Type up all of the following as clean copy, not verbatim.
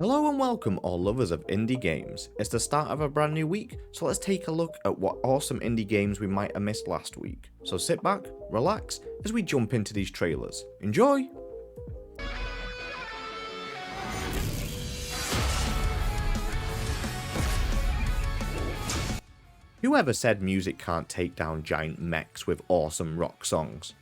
Hello and welcome all lovers of indie games. It's the start of a brand new week, so let's take a look at what awesome indie games we might have missed last week. So sit back, relax, as we jump into these trailers. Enjoy! Whoever said music can't take down giant mechs with awesome rock songs?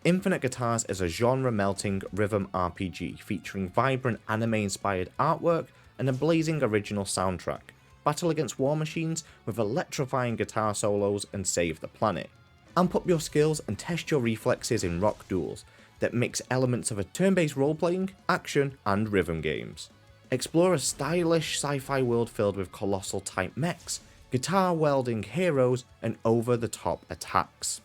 Infinite Guitars is a genre-melting rhythm RPG featuring vibrant anime-inspired artwork and a blazing original soundtrack. Battle against war machines with electrifying guitar solos and save the planet. Amp up your skills and test your reflexes in rock duels that mix elements of a turn-based role-playing, action, and rhythm games. Explore a stylish sci-fi world filled with colossal type mechs, guitar-wielding heroes, and over-the-top attacks.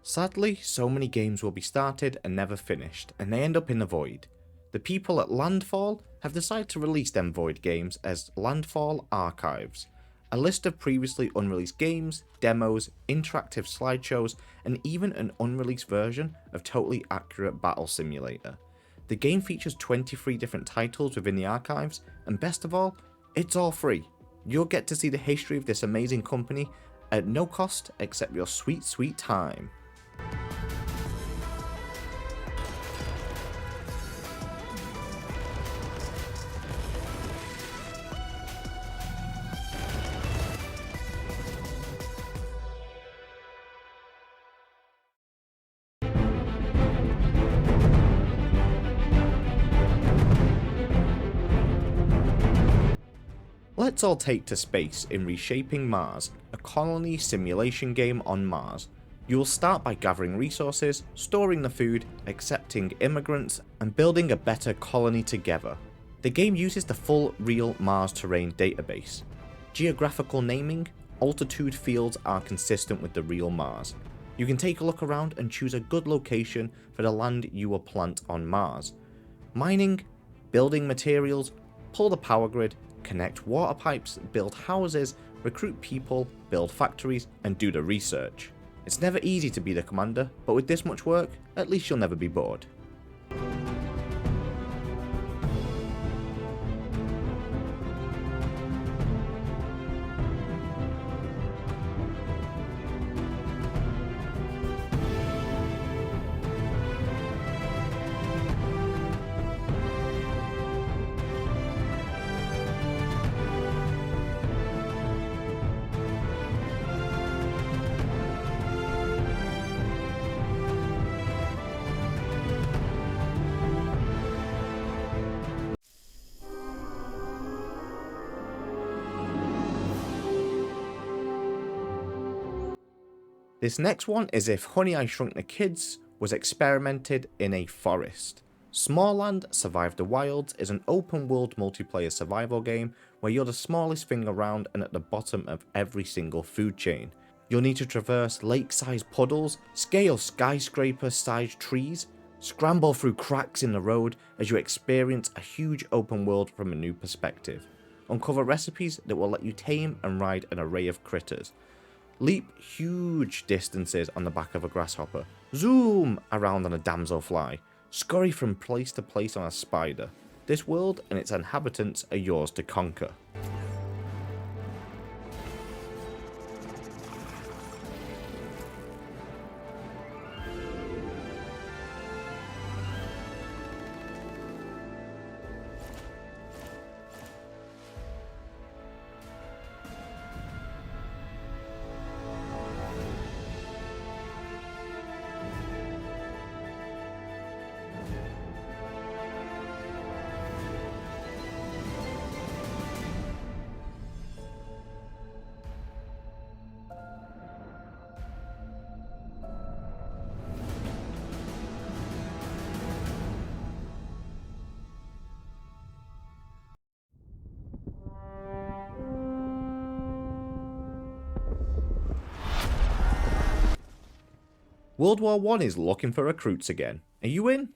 Sadly, so many games will be started and never finished, and they end up in the void. The people at Landfall have decided to release them void games as Landfall Archives, a list of previously unreleased games, demos, interactive slideshows, and even an unreleased version of Totally Accurate Battle Simulator. The game features 23 different titles within the archives, and best of all, it's all free. You'll get to see the history of this amazing company at no cost except your sweet time. Let's all take to space in Reshaping Mars, a colony simulation game on Mars. You will start by gathering resources, storing the food, accepting immigrants, and building a better colony together. The game uses the full real Mars terrain database. Geographical naming, altitude fields are consistent with the real Mars. You can take a look around and choose a good location for the land you will plant on Mars. Mining, building materials, pull the power grid, connect water pipes, build houses, recruit people, build factories, and do the research. It's never easy to be the commander, but with this much work, at least you'll never be bored. This next one is if Honey I Shrunk the Kids was experimented in a forest. Smallands Survive the Wilds is an open world multiplayer survival game where you're the smallest thing around and at the bottom of every single food chain. You'll need to traverse lake-sized puddles, scale skyscraper-sized trees, scramble through cracks in the road as you experience a huge open world from a new perspective. Uncover recipes that will let you tame and ride an array of critters. Leap huge distances on the back of a grasshopper, zoom around on a damselfly, scurry from place to place on a spider. This world and its inhabitants are yours to conquer. World War I is looking for recruits again. Are you in?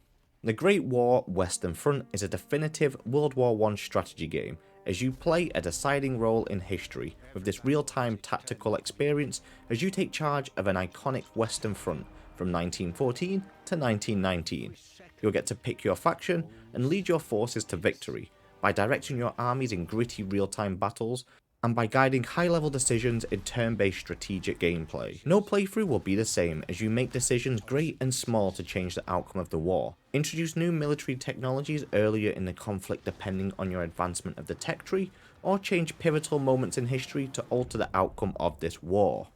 The Great War Western Front is a definitive World War I strategy game as you play a deciding role in history with this real-time tactical experience as you take charge of an iconic Western Front from 1914 to 1919. You'll get to pick your faction and lead your forces to victory by directing your armies in gritty real-time battles and by guiding high-level decisions in turn-based strategic gameplay. No playthrough will be the same as you make decisions great and small to change the outcome of the war. Introduce new military technologies earlier in the conflict depending on your advancement of the tech tree, or change pivotal moments in history to alter the outcome of this war.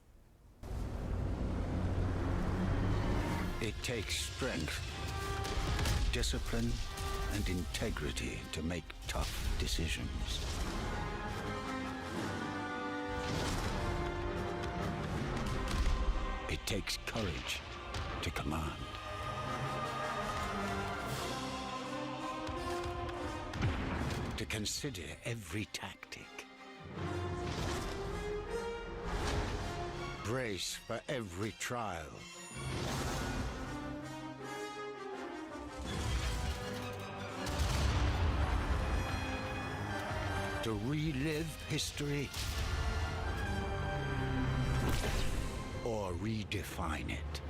It takes strength, discipline, and integrity to make tough decisions. It takes courage to command. To consider every tactic. Brace for every trial. To relive history or redefine it.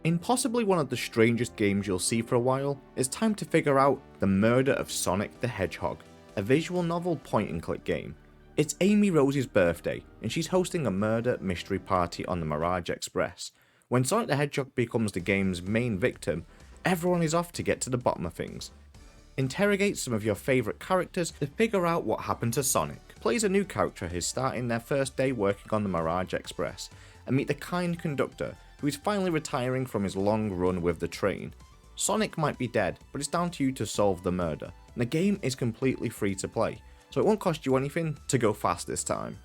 In possibly one of the strangest games you'll see for a while, it's time to figure out The Murder of Sonic the Hedgehog, a visual novel point-and-click game. It's Amy Rose's birthday, and she's hosting a murder mystery party on the Mirage Express. When Sonic the Hedgehog becomes the game's main victim, everyone is off to get to the bottom of things. Interrogate some of your favourite characters to figure out what happened to Sonic. Play as a new character who's starting their first day working on the Mirage Express, and meet the kind conductor who is finally retiring from his long run with the train. Sonic might be dead, but it's down to you to solve the murder. And the game is completely free to play, so it won't cost you anything to go fast this time.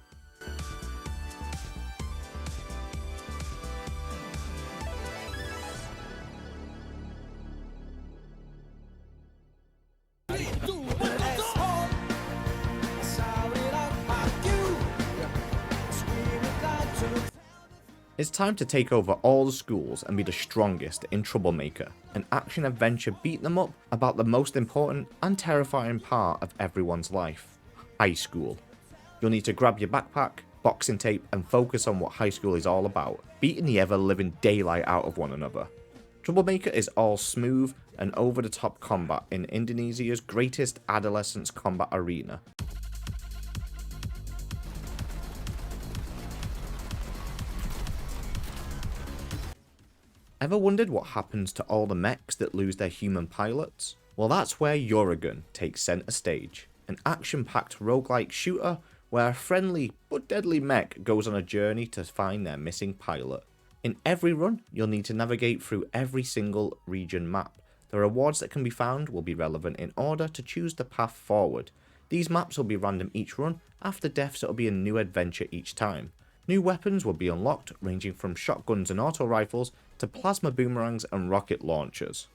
It's time to take over all the schools and be the strongest in Troublemaker, an action-adventure beat 'em up about the most important and terrifying part of everyone's life, high school. You'll need to grab your backpack, boxing tape, and focus on what high school is all about, beating the ever-living daylight out of one another. Troublemaker is all smooth and over-the-top combat in Indonesia's greatest adolescence combat arena. Ever wondered what happens to all the mechs that lose their human pilots? Well, that's where Uragun takes centre stage, an action-packed roguelike shooter where a friendly but deadly mech goes on a journey to find their missing pilot. In every run, you'll need to navigate through every single region map. The rewards that can be found will be relevant in order to choose the path forward. These maps will be random each run, after deaths it'll be a new adventure each time. New weapons will be unlocked, ranging from shotguns and auto rifles to plasma boomerangs and rocket launchers.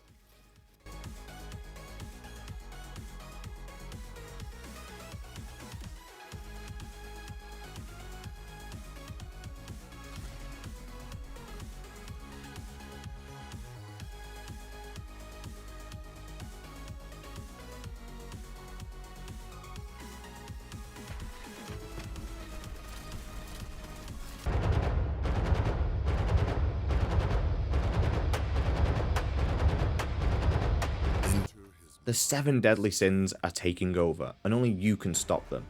The 7 deadly sins are taking over, and only you can stop them.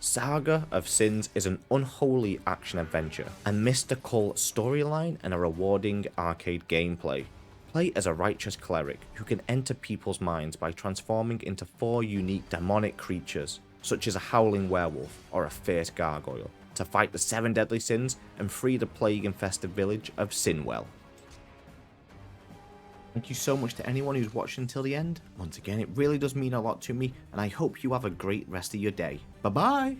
Saga of Sins is an unholy action-adventure, a mystical storyline and a rewarding arcade gameplay. Play as a righteous cleric who can enter people's minds by transforming into 4 unique demonic creatures, such as a howling werewolf or a fierce gargoyle, to fight the 7 deadly sins and free the plague-infested village of Sinwell. Thank you so much to anyone who's watched until the end. Once again, it really does mean a lot to me, and I hope you have a great rest of your day. Bye bye!